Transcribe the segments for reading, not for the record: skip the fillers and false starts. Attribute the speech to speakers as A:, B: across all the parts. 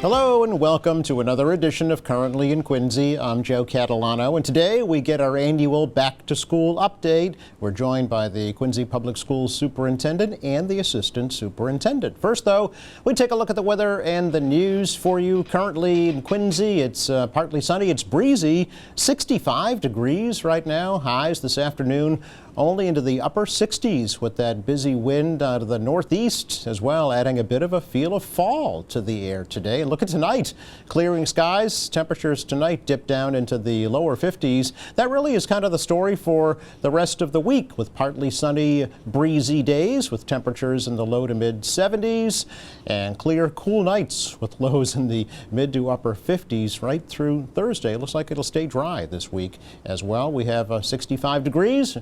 A: Hello and welcome to another edition of Currently in Quincy. I'm Joe Catalano, and today we get our annual Back to School update. We're joined by the Quincy Public Schools Superintendent and the Assistant Superintendent. First, though, we take a look at the weather and the news for you. Currently in Quincy, it's partly sunny, it's breezy, 65 degrees right now, highs this afternoon only into the upper 60s with that busy wind out of the northeast as well, adding a bit of a feel of fall to the air today. And look at tonight, clearing skies. Temperatures tonight dip down into the lower 50s. That really is kind of the story for the rest of the week, with partly sunny, breezy days with temperatures in the low to mid 70s and clear, cool nights with lows in the mid to upper 50s right through Thursday. It looks like it'll stay dry this week as well. We have 65 degrees.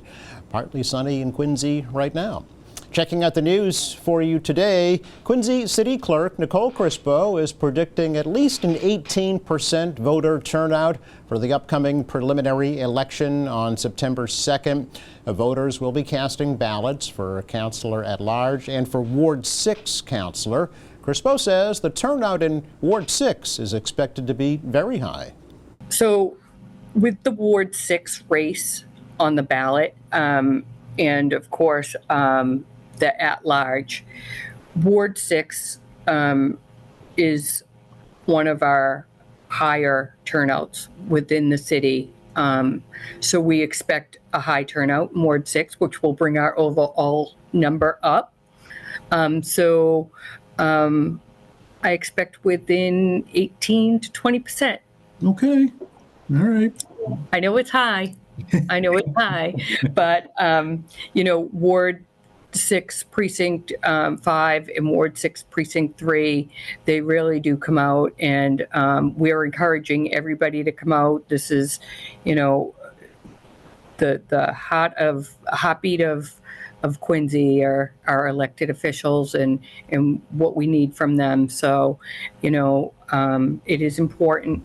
A: Partly sunny in Quincy right now. Checking out the news for you today, Quincy City Clerk Nicole Crispo is predicting at least an 18% voter turnout for the upcoming preliminary election on September 2nd. Voters will be casting ballots for Councilor at Large and for Ward 6 Councilor. Crispo says the turnout in Ward 6 is expected to be very high.
B: So with the Ward 6 race on the ballot, and of course the at-large, Ward 6 is one of our higher turnouts within the city. So we expect a high turnout in Ward 6, which will bring our overall number up. I expect within 18 to 20%.
C: Okay. All right.
B: I know it's high. But, Ward 6 Precinct 5 and Ward 6 Precinct 3, they really do come out, and we're encouraging everybody to come out. This is, the heartbeat of Quincy are our elected officials and what we need from them. So, it is important.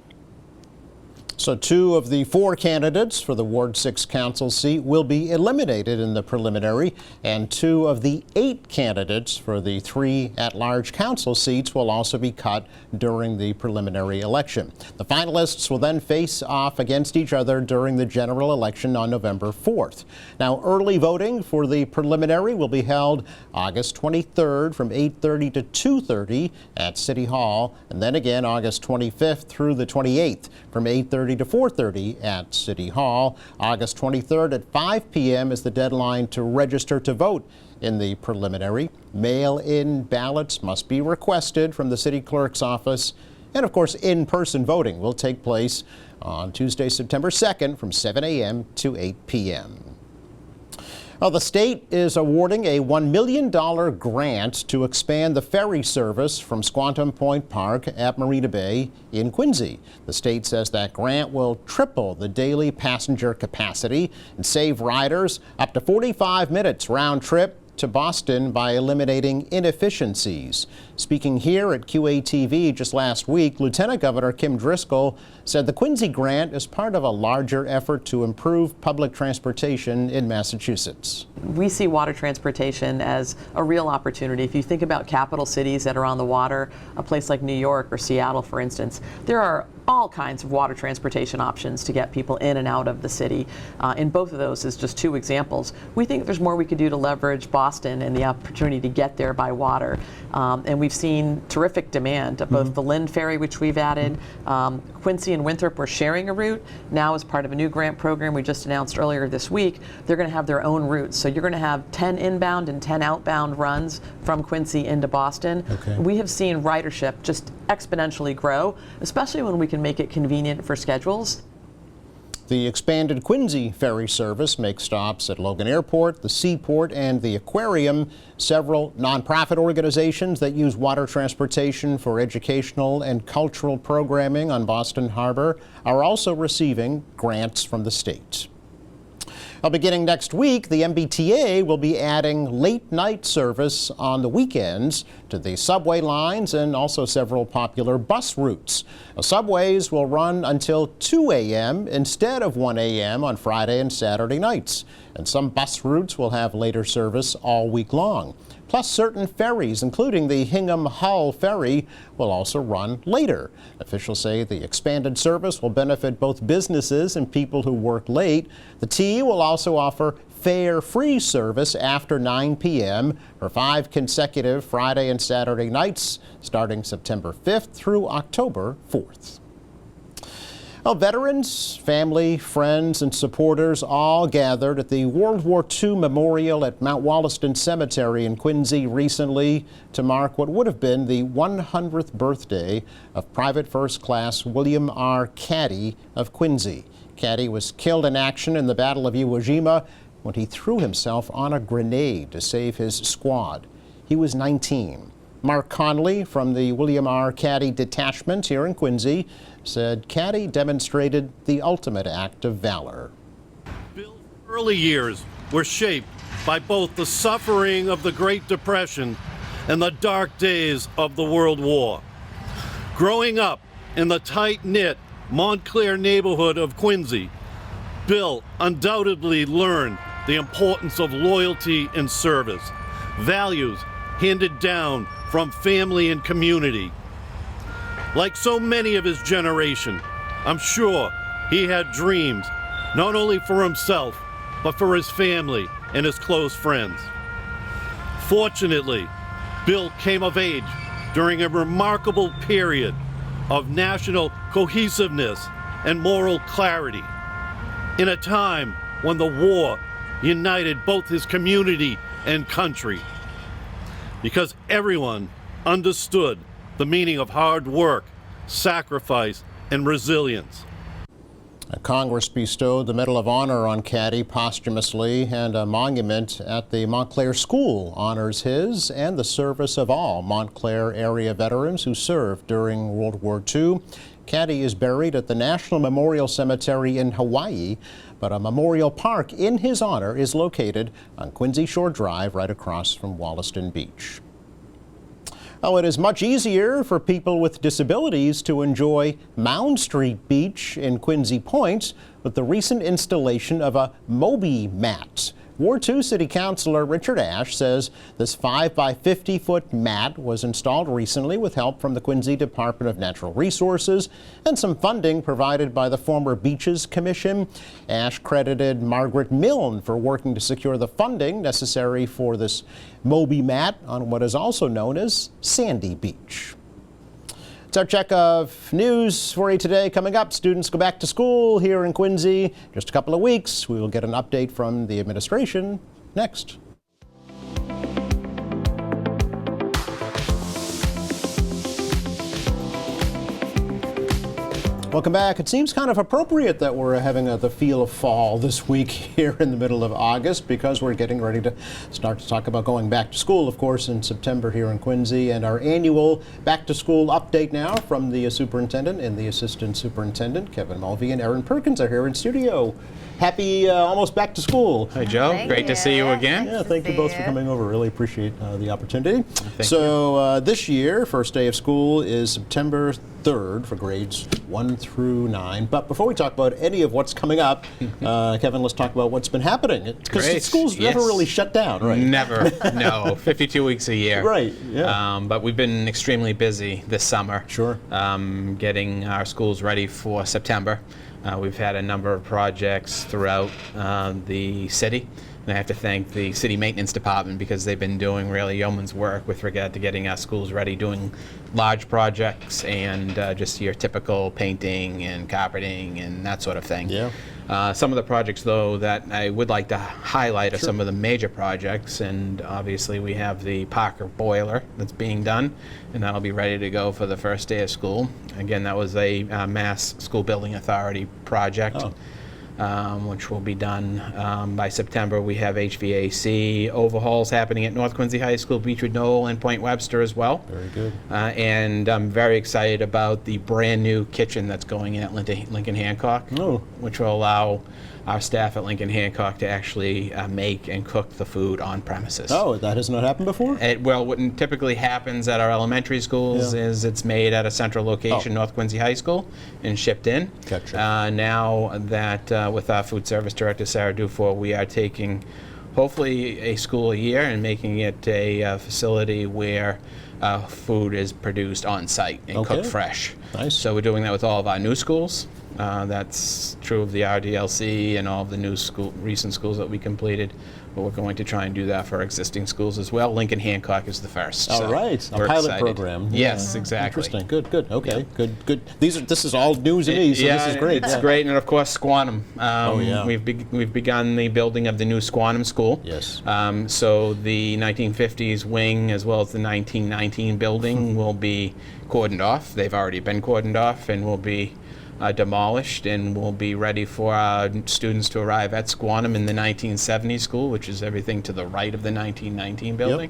A: So 2 of the 4 candidates for the Ward 6 council seat will be eliminated in the preliminary, and 2 of the 8 candidates for the 3 at-large council seats will also be cut during the preliminary election. The finalists will then face off against each other during the general election on November 4th. Now, early voting for the preliminary will be held August 23rd from 8:30 to 2:30 at City Hall, and then again August 25th through the 28th from 8:30 to 4:30 at City Hall. August 23rd at 5 p.m. is the deadline to register to vote in the preliminary. Mail-in ballots must be requested from the city clerk's office. And of course, in-person voting will take place on Tuesday, September 2nd from 7 a.m. to 8 p.m. Well, the state is awarding a $1 million grant to expand the ferry service from Squantum Point Park at Marina Bay in Quincy. The state says that grant will triple the daily passenger capacity and save riders up to 45 minutes round trip to Boston by eliminating inefficiencies. Speaking here at QATV just last week, Lieutenant Governor Kim Driscoll said the Quincy grant is part of a larger effort to improve public transportation in Massachusetts.
D: We see water transportation as a real opportunity. If you think about capital cities that are on the water, a place like New York or Seattle, for instance, there are all kinds of water transportation options to get people in and out of the city. In both of those is just 2 examples. We think there's more we could do to leverage Boston and the opportunity to get there by water. And we've seen terrific demand of both the Lynn Ferry, which we've added. Quincy and Winthrop were sharing a route. Now, as part of a new grant program we just announced earlier this week, they're going to have their own routes. So you're going to have 10 inbound and 10 outbound runs from Quincy into Boston.
A: Okay.
D: We have seen ridership just exponentially grow, especially when we can make it convenient for schedules.
A: The expanded Quincy ferry service makes stops at Logan Airport, the Seaport, and the Aquarium. Several nonprofit organizations that use water transportation for educational and cultural programming on Boston Harbor are also receiving grants from the state. Well, beginning next week, the MBTA will be adding late-night service on the weekends to the subway lines and also several popular bus routes. Subways will run until 2 a.m. instead of 1 a.m. on Friday and Saturday nights, and some bus routes will have later service all week long. Plus, certain ferries, including the Hingham Hull ferry, will also run later. Officials say the expanded service will benefit both businesses and people who work late. The T will also offer fare-free service after 9 p.m. for 5 consecutive Friday and Saturday nights, starting September 5th through October 4th. Well, veterans, family, friends, and supporters all gathered at the World War II Memorial at Mount Wollaston Cemetery in Quincy recently to mark what would have been the 100th birthday of Private First Class William R. Caddy of Quincy. Caddy was killed in action in the Battle of Iwo Jima when he threw himself on a grenade to save his squad. He was 19. Mark Conley from the William R. Caddy Detachment here in Quincy said Caddy demonstrated the ultimate act of valor.
E: Bill's early years were shaped by both the suffering of the Great Depression and the dark days of the World War. Growing up in the tight-knit Montclair neighborhood of Quincy, Bill undoubtedly learned the importance of loyalty and service, values handed down from family and community. Like so many of his generation, I'm sure he had dreams, not only for himself, but for his family and his close friends. Fortunately, Bill came of age during a remarkable period of national cohesiveness and moral clarity, in a time when the war united both his community and country, because everyone understood the meaning of hard work, sacrifice, and resilience.
A: Congress bestowed the Medal of Honor on Caddy posthumously, and a monument at the Montclair School honors his and the service of all Montclair area veterans who served during World War II. Caddy is buried at the National Memorial Cemetery in Hawaii, but a memorial park in his honor is located on Quincy Shore Drive right across from Wollaston Beach. Oh, it is much easier for people with disabilities to enjoy Mound Street Beach in Quincy Point with the recent installation of a Moby mat. Ward 2 City Councilor Richard Ash says this 5 by 50-foot mat was installed recently with help from the Quincy Department of Natural Resources and some funding provided by the former Beaches Commission. Ash credited Margaret Milne for working to secure the funding necessary for this Moby mat on what is also known as Sandy Beach. It's our check of news for you today. Coming up, students go back to school here in Quincy. Just a couple of weeks. We will get an update from the administration next. Welcome back. It seems kind of appropriate that we're having the feel of fall this week here in the middle of August, because we're getting ready to start to talk about going back to school, of course, in September here in Quincy. And our annual back to school update now from the superintendent and the assistant superintendent, Kevin Mulvey and Erin Perkins, are here in studio. Happy almost back to school.
F: Hi, Joe. Great to see you again.
A: Yeah, thank you both for coming over. Really appreciate the opportunity. So this year, first day of school is September 3rd for grades 1 through 9. But before we talk about any of what's coming up, Kevin, let's talk about what's been happening. Because school's never really shut down, right?
F: Never. No. 52 weeks a year.
A: Right. Yeah.
F: But we've been extremely busy this summer.
A: Sure.
F: Getting our schools ready for September. We've had a number of projects throughout the city. And I have to thank the city maintenance department, because they've been doing really yeoman's work with regard to getting our schools ready, doing large projects and just your typical painting and carpeting and that sort of thing.
A: Yeah.
F: Some of the projects, though, that I would like to highlight are some of the major projects, and obviously we have the Parker boiler that's being done, and that'll be ready to go for the first day of school. Again, that was a Mass School Building Authority project. Which will be done by September. We have HVAC overhauls happening at North Quincy High School, Beechwood Knoll, and Point Webster as well.
A: Very good.
F: And I'm very excited about the brand new kitchen that's going in at Lincoln Hancock, which will allow our staff at Lincoln Hancock to actually make and cook the food on premises.
A: Oh, that has not happened before?
F: Well, what typically happens at our elementary schools is it's made at a central location, North Quincy High School, and shipped in.
A: Gotcha.
F: Now that with our food service director, Sarah Dufour, we are taking hopefully a school a year and making it a facility where food is produced on site and cooked
A: Okay.
F: fresh.
A: Nice.
F: So we're doing that with all of our new schools. That's true of the RDLC and all of the new recent schools that we completed. But we're going to try and do that for our existing schools as well. Lincoln Hancock is the first.
A: All
F: so
A: right, a
F: we're
A: pilot
F: excited.
A: program.
F: Yes,
A: Yeah.
F: exactly.
A: Interesting. Good. Okay. Good. This is all news to me, so
F: Yeah,
A: this is great.
F: It's
A: Yeah.
F: great, and of course, Squantum.
A: Yeah.
F: We've begun the building of the new Squantum School.
A: Yes.
F: So the 1950s wing, as well as the 1919 building, will be cordoned off. They've already been cordoned off, and will be demolished, and will be ready for our students to arrive at Squantum in the 1970s school, which is everything to the right of the 1919 building,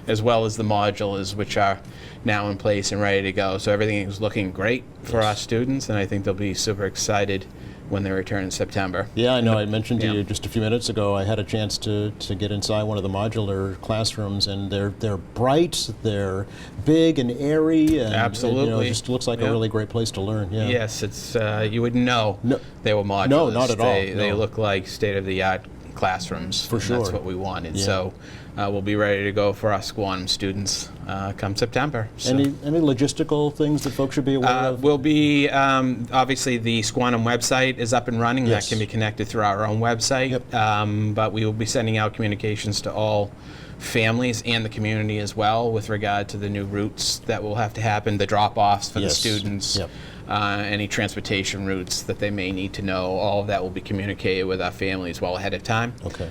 F: as well as the modulars, which are now in place and ready to go. So everything is looking great for our students, and I think they'll be super excited when they return in September.
A: Yeah, I know. I mentioned to
F: Yeah.
A: you just a few minutes ago. I had a chance to get inside one of the modular classrooms, and they're bright, they're big and airy, and
F: Absolutely.
A: it just looks like a
F: Yeah.
A: really great place to learn. Yeah.
F: Yes, it's you wouldn't know
A: No.
F: they were modulars.
A: No, not at all,
F: They
A: no.
F: look like state-of-the-art classrooms.
A: For
F: and That's
A: sure.
F: what we wanted.
A: Yeah.
F: So we'll be ready to go for our Squantum students come September. So.
A: Any logistical things that folks should be aware of?
F: We'll be, obviously, the Squantum website is up and running.
A: Yes.
F: That can be connected through our own website.
A: Yep.
F: But we will be sending out communications to all families and the community as well with regard to the new routes that will have to happen, the drop-offs for
A: Yes.
F: the students.
A: Yep.
F: Any transportation routes that they may need to know, all of that will be communicated with our families well ahead of time.
A: Okay.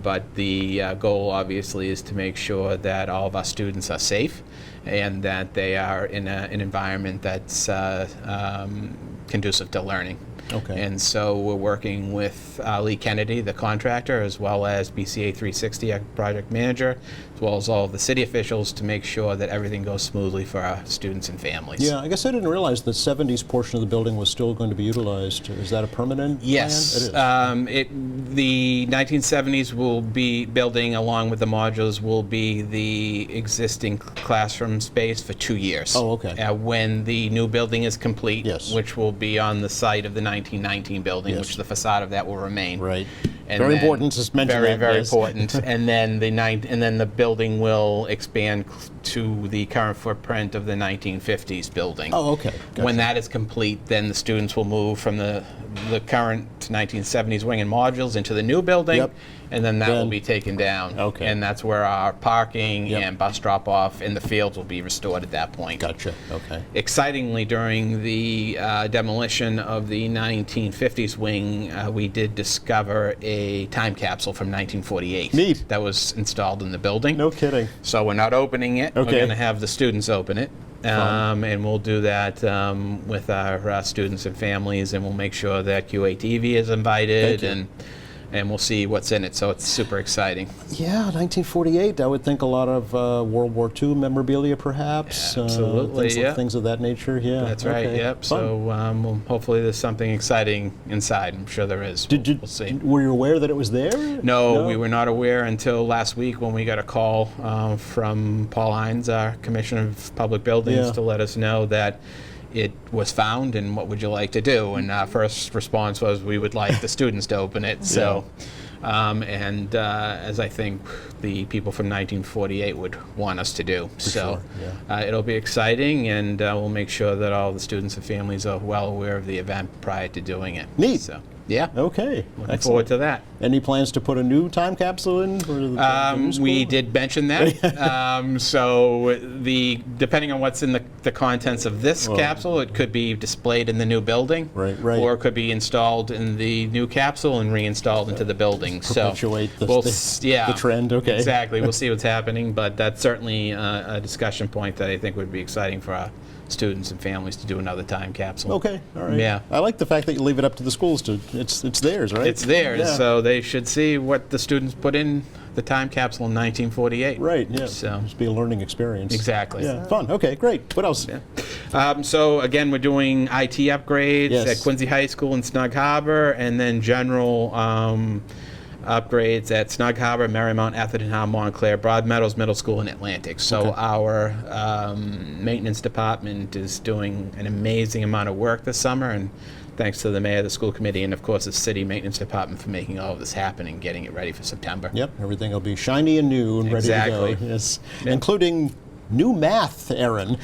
F: But the goal, obviously, is to make sure that all of our students are safe and that they are in an environment that's conducive to learning.
A: Okay.
F: And so we're working with Lee Kennedy, the contractor, as well as BCA 360, our project manager, as well as all of the city officials to make sure that everything goes smoothly for our students and families.
A: Yeah, I guess I didn't realize the 70s portion of the building was still going to be utilized. Is that a permanent
F: Yes.
A: plan? It is.
F: The 1970s will be building, along with the modules, will be the existing classroom space for 2 years.
A: Oh, okay.
F: When the new building is complete,
A: Yes.
F: which will be on the site of the 1919 building,
A: Yes.
F: which the facade of that will remain.
A: Right.
F: And
A: Very
F: then-
A: important to mention
F: Very,
A: that,
F: very
A: yes.
F: important. And then the building will expand to the current footprint of the 1950s building.
A: Oh, okay.
F: When
A: Gotcha.
F: that is complete, then the students will move from the current 1970s wing and modules into the new building,
A: Yep.
F: and then that will
A: Then-
F: be taken down.
A: Okay.
F: And that's where our parking
A: Yep.
F: and bus drop-off in the fields will be restored at that point.
A: Gotcha. Okay.
F: Excitingly, during the demolition of the 1950s wing, we did discover a time capsule from 1948.
A: Neat.
F: That was installed in the building.
A: No kidding.
F: So we're not opening it.
A: Okay.
F: We're going to have the students open it. And we'll do that with our students and families, and we'll make sure that QATV is invited,
A: Thank you.
F: and we'll see what's in it. So it's super exciting.
A: Yeah, 1948. I would think a lot of World War II memorabilia, perhaps.
F: Absolutely,
A: things,
F: yeah.
A: Things of that nature. Yeah.
F: That's right.
A: Okay.
F: Yep.
A: Fun.
F: So well, hopefully there's something exciting inside. I'm sure there is.
A: Did
F: we'll see.
A: Were you aware that it was there?
F: No, we were not aware until last week when we got a call from Paul Hines, our Commissioner of Public Buildings,
A: Yeah.
F: to let us know that it was found and what would you like to do. And our first response was we would like the students to open it. So, as I think the people from 1948 would want us to do.
A: sure,
F: It'll be exciting, and we'll make sure that all the students and families are well aware of the event prior to doing it.
A: Neat.
F: So, yeah.
A: Okay.
F: Looking forward to that.
A: Any plans to put a new time capsule in? For the new school?
F: We did mention that. So depending on what's in the contents of this capsule, it could be displayed in the new building,
A: Right.
F: or it could be installed in the new capsule and reinstalled into the building.
A: Perpetuate
F: so
A: the trend, okay.
F: Exactly. We'll see what's happening, but that's certainly a discussion point that I think would be exciting for our students and families to do another time capsule.
A: Okay. All right.
F: Yeah.
A: I like the fact that you leave it up to the schools to. It's theirs, right?
F: It's theirs,
A: Yeah.
F: so they should see what the students put in the time capsule in 1948.
A: Right. Yeah.
F: So
A: Just be a learning experience.
F: exactly.
A: Yeah. Fun. Okay. Great. What else?
F: So again, we're doing IT upgrades
A: Yes.
F: at Quincy High School in Snug Harbor, and then general upgrades at Snug Harbor, Marymount, Atherton, Howe, Montclair, Broadmeadows Middle School, and Atlantic. So our maintenance department is doing an amazing amount of work this summer, and thanks to the mayor, the school committee, and of course the city maintenance department for making all of this happen and getting it ready for September.
A: Yep, everything will be shiny and new and ready to
F: Exactly.
A: go. Yes, including new math, Erin.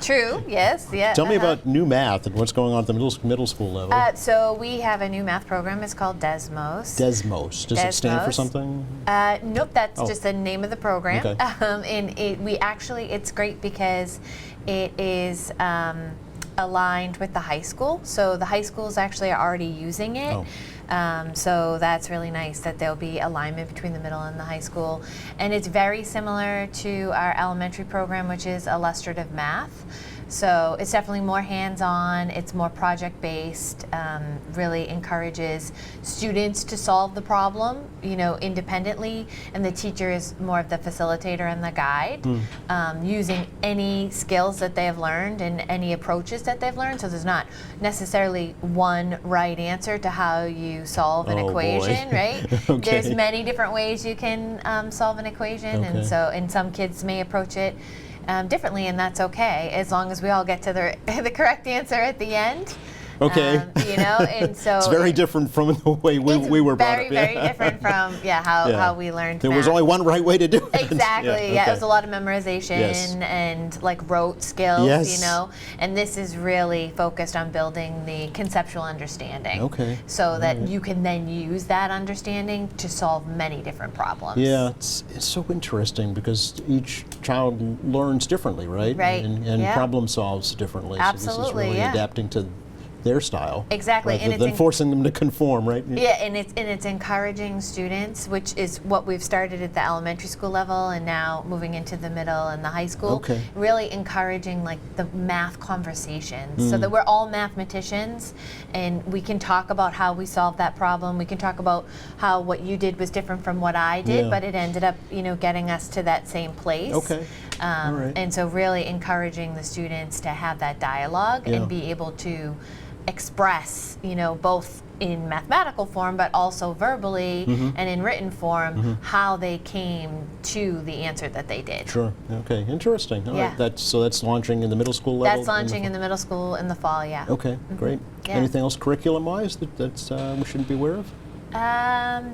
G: True, yes, yeah.
A: Tell me about new math and what's going on at the middle school level.
G: So we have a new math program. It's called Desmos.
A: Desmos. Does it stand for
G: Desmos.
A: something?
G: Nope, that's
A: Oh.
G: just the name of the program.
A: Okay.
G: It's great because it is aligned with the high school. So the high schools actually are already using it.
A: Oh.
G: So that's really nice that there'll be alignment between the middle and the high school. And it's very similar to our elementary program, which is illustrative math. So it's definitely more hands-on, it's more project-based, really encourages students to solve the problem, independently, and the teacher is more of the facilitator and the guide, using any skills that they have learned and any approaches that they've learned. So there's not necessarily one right answer to how you solve an
A: Oh, boy.
G: equation, right?
A: Okay.
G: There's many different ways you can solve an equation,
A: Okay.
G: and some kids may approach it differently, and that's okay, as long as we all get to the correct answer at the end.
A: Okay.
G: And so
A: It's very different from the way we were brought
G: very,
A: up.
G: very different from how we learned.
A: There was
G: math.
A: only one right way to do it.
G: Exactly. Yeah,
A: okay.
G: it was a lot of memorization
A: Yes.
G: and like rote skills.
A: Yes.
G: And this is really focused on building the conceptual understanding.
A: Okay.
G: So that you can then use that understanding to solve many different problems.
A: Yeah, it's so interesting because each child learns differently, right?
G: Right,
A: And
G: yeah.
A: problem solves differently. So this
G: Absolutely,
A: is really
G: yeah.
A: adapting to their style.
G: Exactly,
A: Rather
G: and it's
A: than
G: in-
A: forcing them to conform, right?
G: Yeah, and it's encouraging students, which is what we've started at the elementary school level, and now moving into the middle and the high school.
A: Okay.
G: Really encouraging like the math conversations, so that we're all mathematicians, and we can talk about how we solved that problem. We can talk about how what you did was different from what I did,
A: Yeah.
G: but it ended up, getting us to that same place.
A: Okay. All right.
G: And so really encouraging the students to have that dialogue
A: Yeah.
G: and be able to express, both in mathematical form, but also verbally
A: Mm-hmm.
G: and in written form, how they came to the answer that they did.
A: Sure. Okay. Interesting. All
G: Yeah.
A: right. So that's launching in the middle school level.
G: That's launching in the middle school in the fall, yeah.
A: Okay. Great.
G: Yeah.
A: Anything else curriculum-wise that's we shouldn't be aware of?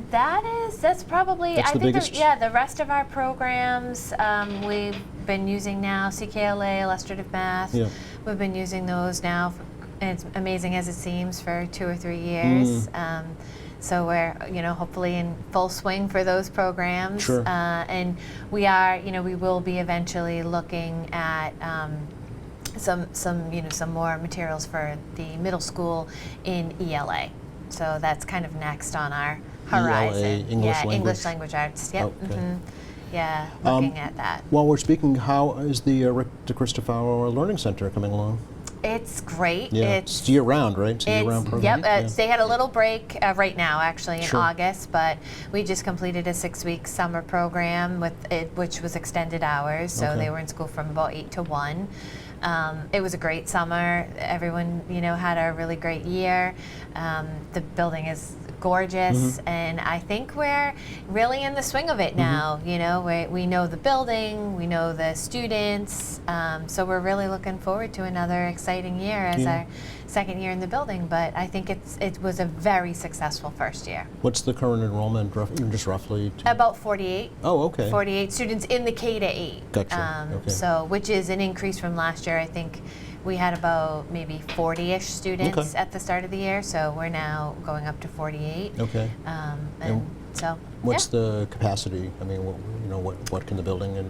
G: That's probably,
A: That's
G: I
A: the
G: think,
A: biggest?
G: the rest of our programs we've been using now, CKLA, illustrative math.
A: Yeah.
G: We've been using those now, and it's amazing as it seems, for 2 or 3 years. So we're, hopefully in full swing for those programs.
A: Sure.
G: And we are, we will be eventually looking at some more materials for the middle school in ELA. So that's kind of next on our horizon.
A: English
G: yeah,
A: language?
G: English language arts. Yep.
A: Okay.
G: Yeah, looking at that.
A: While we're speaking, how is the Rick DeCristofaro Learning Center coming along?
G: It's great.
A: Yeah, it's year-round, right? It's a year-round program.
G: Yep. They had a little break right now, actually, in
A: Sure.
G: August, but we just completed a 6-week summer program which was extended hours. So
A: Okay.
G: they were in school from about 8 to 1. It was a great summer. Everyone, had a really great year. The building is gorgeous, and I think we're really in the swing of it now. We know the building, we know the students, so we're really looking forward to another exciting year as
A: Yeah.
G: our second year in the building. But I think it was a very successful first year.
A: What's the current enrollment, just roughly?
G: About 48.
A: Oh, okay.
G: 48 students in the K to 8.
A: Gotcha, okay.
G: So, which is an increase from last year. I think we had about maybe 40-ish students
A: Okay.
G: at the start of the year. So we're now going up to 48.
A: Okay.
G: And so,
A: What's
G: yeah.
A: the capacity? I mean, what can the building
G: The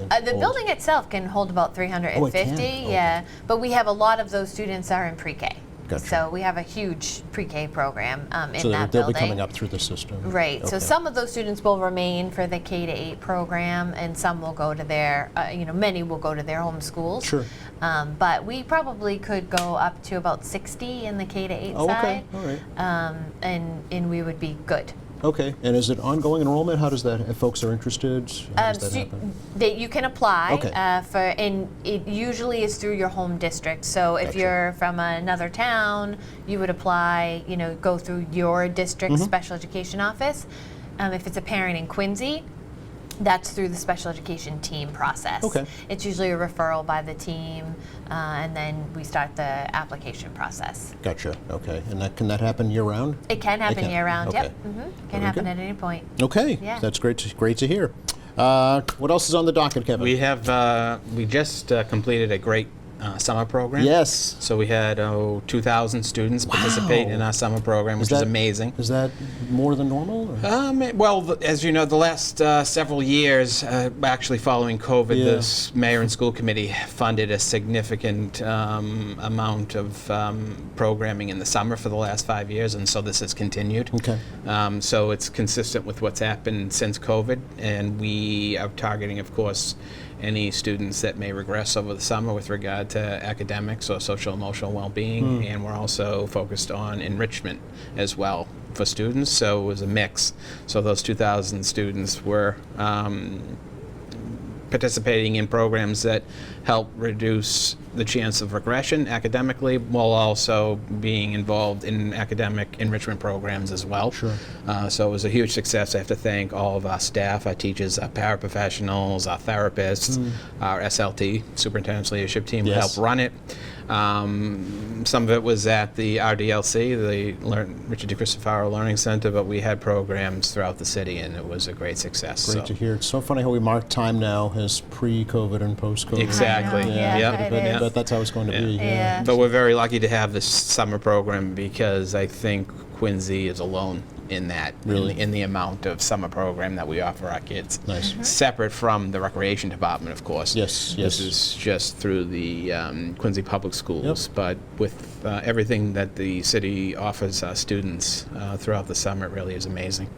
A: hold?
G: building itself can hold about 350.
A: Oh, it can? Okay.
G: Yeah, but we have a lot of those students are in pre-K.
A: Gotcha.
G: So we have a huge pre-K program in
A: So
G: that
A: they'll
G: building.
A: be coming up through the system.
G: Right. So
A: Okay.
G: some of those students will remain for the K to 8 program, and some will go to their, many will go to their home schools.
A: Sure.
G: But we probably could go up to about 60 in the K to 8
A: Oh,
G: side.
A: okay. All right.
G: And we would be good.
A: Okay. And is it ongoing enrollment? How does that, if folks are interested, how does that happen?
G: That you can apply
A: Okay.
G: and it usually is through your home district. So if
A: Gotcha.
G: you're from another town, you would apply, go through your district
A: Mm-hmm.
G: special education office. If it's a parent in Quincy, That's through the special education team process.
A: Okay.
G: It's usually a referral by the team, and then we start the application process.
A: Gotcha. Okay. And can that happen year-round?
G: It can happen
A: can.
G: year-round.
A: Okay.
G: Yep. Can
A: Very
G: happen
A: good.
G: at any point.
A: Okay.
G: Yeah.
A: That's great to hear. What else is on the docket, Kevin?
F: We have, we just completed a great summer program.
A: Yes.
F: So we had 2,000 students participate in our summer program, which is amazing.
A: Is that more than normal? Or?
F: Well, as you know, the last several years, actually following COVID,
A: Yeah.
F: the mayor and school committee funded a significant amount of programming in the summer for the last 5 years, and so this has continued.
A: Okay.
F: So it's consistent with what's happened since COVID, and we are targeting, of course, any students that may regress over the summer with regard to academics or social emotional well-being, and we're also focused on enrichment as well for students, so it was a mix. So those 2,000 students were participating in programs that help reduce the chance of regression academically, while also being involved in academic enrichment programs as well.
A: Sure.
F: So it was a huge success. I have to thank all of our staff, our teachers, our paraprofessionals, our therapists, our SLT, Superintendent's Leadership Team, who
A: Yes.
F: helped run it. Some of it was at the RDLC, the Richard DeCristofaro Learning Center, but we had programs throughout the city, and it was a great success.
A: Great to hear. It's so funny how we mark time now as pre-COVID and post-COVID.
F: Exactly.
G: I know,
F: Yeah.
G: yeah,
F: Yep.
G: it is.
A: But that's how it's going to be.
G: Yeah.
F: But we're very lucky to have this summer program, because I think Quincy is alone in that,
A: Really?
F: in the amount of summer program that we offer our kids.
A: Nice.
F: Separate from the recreation department, of course.
A: Yes, yes.
F: This is just through the Quincy Public Schools, but with everything that the city offers our students throughout the summer, it really is amazing.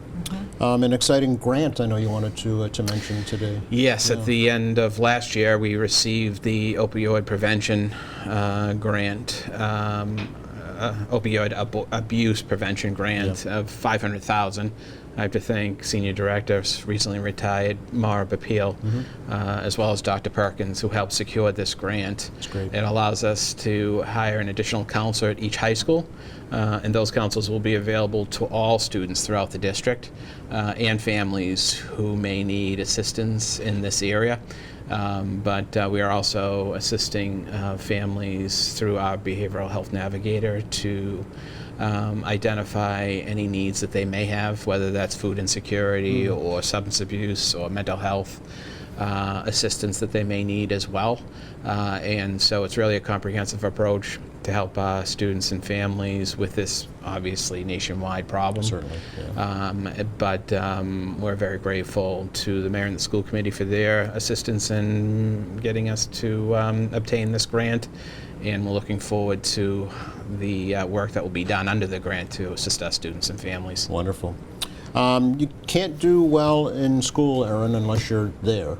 A: An exciting grant I know you wanted to mention today.
F: Yes, at the end of last year, we received the opioid prevention grant, opioid abuse prevention grant of $500,000. I have to thank Senior Director, recently retired Mara Bapil, as well as Dr. Perkins, who helped secure this grant.
A: That's great.
F: It allows us to hire an additional counselor at each high school, and those counselors will be available to all students throughout the district and families who may need assistance in this area. But we are also assisting families through our behavioral health navigator to identify any needs that they may have, whether that's food insecurity or substance abuse or mental health assistance that they may need as well. And so it's really a comprehensive approach to help students and families with this obviously nationwide problem.
A: Certainly, yeah.
F: But we're very grateful to the mayor and the school committee for their assistance in getting us to obtain this grant, and we're looking forward to the work that will be done under the grant to assist our students and families.
A: Wonderful. You can't do well in school, Erin, unless you're there.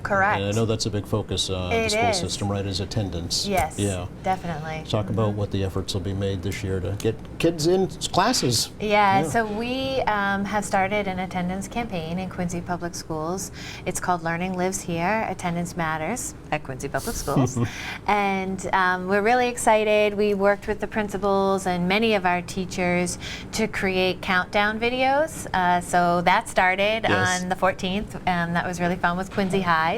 G: Correct.
A: And I know that's a big focus of the
G: It
A: school
G: is.
A: system, right, is attendance.
G: Yes.
A: Yeah.
G: Definitely.
A: Talk about what the efforts will be made this year to get kids in classes.
G: Yeah, so we have started an attendance campaign in Quincy Public Schools. It's called Learning Lives Here, Attendance Matters at Quincy Public Schools. And we're really excited. We worked with the principals and many of our teachers to create countdown videos. So that started
A: Yes.
G: on the 14th. That was really fun with Quincy Highs.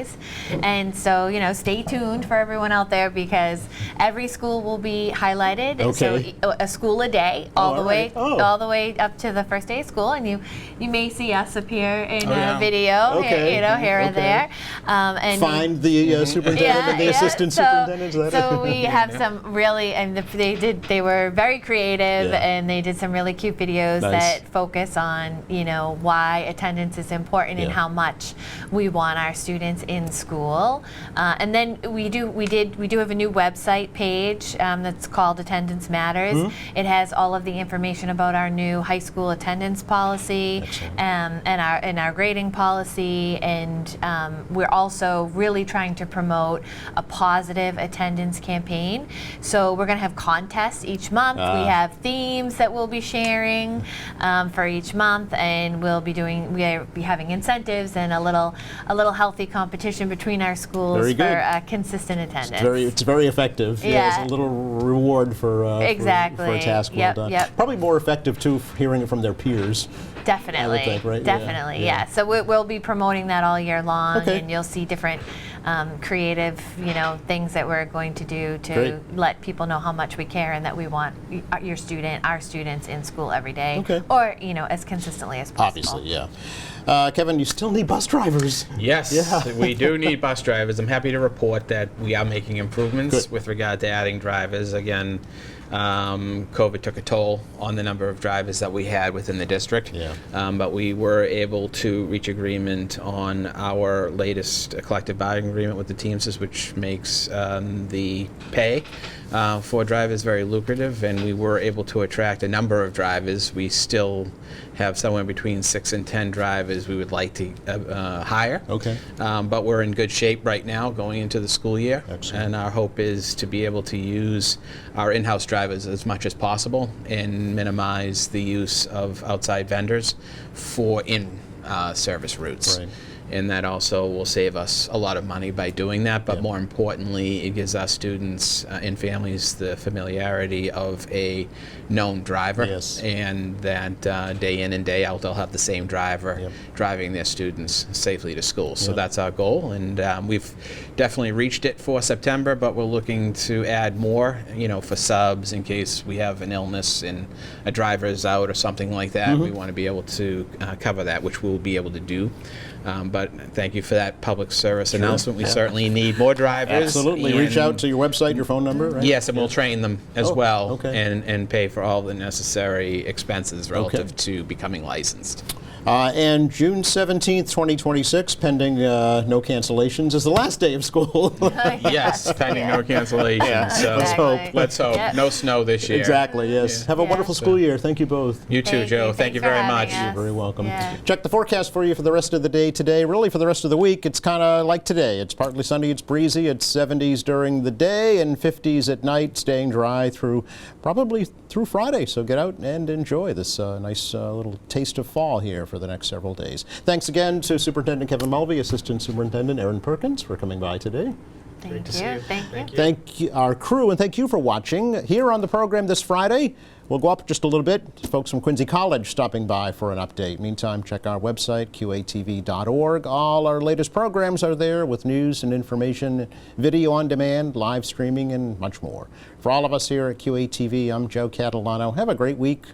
G: And so, stay tuned for everyone out there, because every school will be highlighted.
A: Okay.
G: So a school a day, all
A: Oh,
G: the way
A: all right. Oh.
G: all the way up to the first day of school, and you may see us appear in
F: yeah.
G: a video,
A: Okay.
G: here or
A: Okay.
G: there. And
A: Find the superintendent and the assistant superintendent. Is that
G: so
A: it?
G: we have some really, and they were very creative,
A: Yeah.
G: and they did some really cute videos
A: Nice.
G: that focus on why attendance is important and
A: Yeah.
G: how much we want our students in school. And then we do have a new website page that's called Attendance Matters. It has all of the information about our new high school attendance policy and our grading policy, and we're also really trying to promote a positive attendance campaign. So we're going to have contests each month. We have themes that we'll be sharing for each month, and we'll be having incentives and a little healthy competition competition between our schools
A: Very good.
G: for consistent attendance.
A: It's very effective.
G: Yeah.
A: It's a little reward for
G: Exactly.
A: for a task
G: Yep,
A: well done.
G: yep.
A: Probably more effective too, hearing it from their peers.
G: Definitely.
A: think, right? Yeah,
G: Definitely,
A: yeah.
G: yeah. So we'll be promoting that all year long,
A: Okay.
G: and you'll see different creative, things that we're going to do to
A: Great.
G: let people know how much we care and that we want our students in school every day,
A: Okay.
G: or as consistently as possible.
A: Obviously, yeah. Kevin, you still need bus drivers.
F: Yes,
A: Yeah.
F: we do need bus drivers. I'm happy to report that we are making improvements
A: Good.
F: with regard to adding drivers. Again, COVID took a toll on the number of drivers that we had within the district.
A: Yeah.
F: But we were able to reach agreement on our latest collective bargaining agreement with the Teamsters, which makes the pay for drivers very lucrative, and we were able to attract a number of drivers. We still have somewhere between 6 and 10 drivers we would like to hire.
A: Okay.
F: But we're in good shape right now going into the school year.
A: Excellent.
F: And our hope is to be able to use our in-house drivers as much as possible and minimize the use of outside vendors for service routes.
A: Right.
F: And that also will save us a lot of money by doing that. But
A: Yeah.
F: more importantly, it gives our students and families the familiarity of a known driver.
A: Yes.
F: And that day in and day out, they'll have the same driver
A: Yep.
F: driving their students safely to school. So
A: Yep.
F: that's our goal, and we've definitely reached it for September, but we're looking to add more, for subs in case we have an illness and a driver is out or something like that.
A: Mm-hmm.
F: We want to be able to cover that, which we'll be able to do. But thank you for that public service announcement. We certainly need more drivers.
A: Absolutely. Reach out
F: and-
A: to your website, your phone number, right?
F: Yes, and we'll train them as
A: Oh,
F: well,
A: okay.
F: and pay for all the necessary expenses relative to becoming licensed.
A: And June 17th, 2026, pending no cancellations, is the last day of school.
F: Yes, pending no cancellations.
A: Yeah.
F: So
A: Let's hope.
F: Let's hope.
G: Yep.
F: No snow this year.
A: Exactly, yes. Have a
G: Yeah.
A: wonderful school year. Thank you both.
F: You too, Joe. Thank you
G: Thanks for
F: very much.
G: having us.
A: You're very welcome.
G: Yeah.
A: Check the forecast for you for the rest of the day today. Really, for the rest of the week, it's kind of like today. It's partly sunny, it's breezy, it's 70s during the day and 50s at night, staying dry probably through Friday. So get out and enjoy this nice little taste of fall here for the next several days. Thanks again to Superintendent Kevin Mulvey, Assistant Superintendent Erin Perkins for coming by today.
G: Thank you. Thank you.
A: Thank you, our crew, and thank you for watching. Here on the program this Friday, we'll go up just a little bit. Folks from Quincy College stopping by for an update. Meantime, check our website, qatv.org. All our latest programs are there with news and information, video on demand, live streaming, and much more. For all of us here at QATV, I'm Joe Catalano. Have a great week.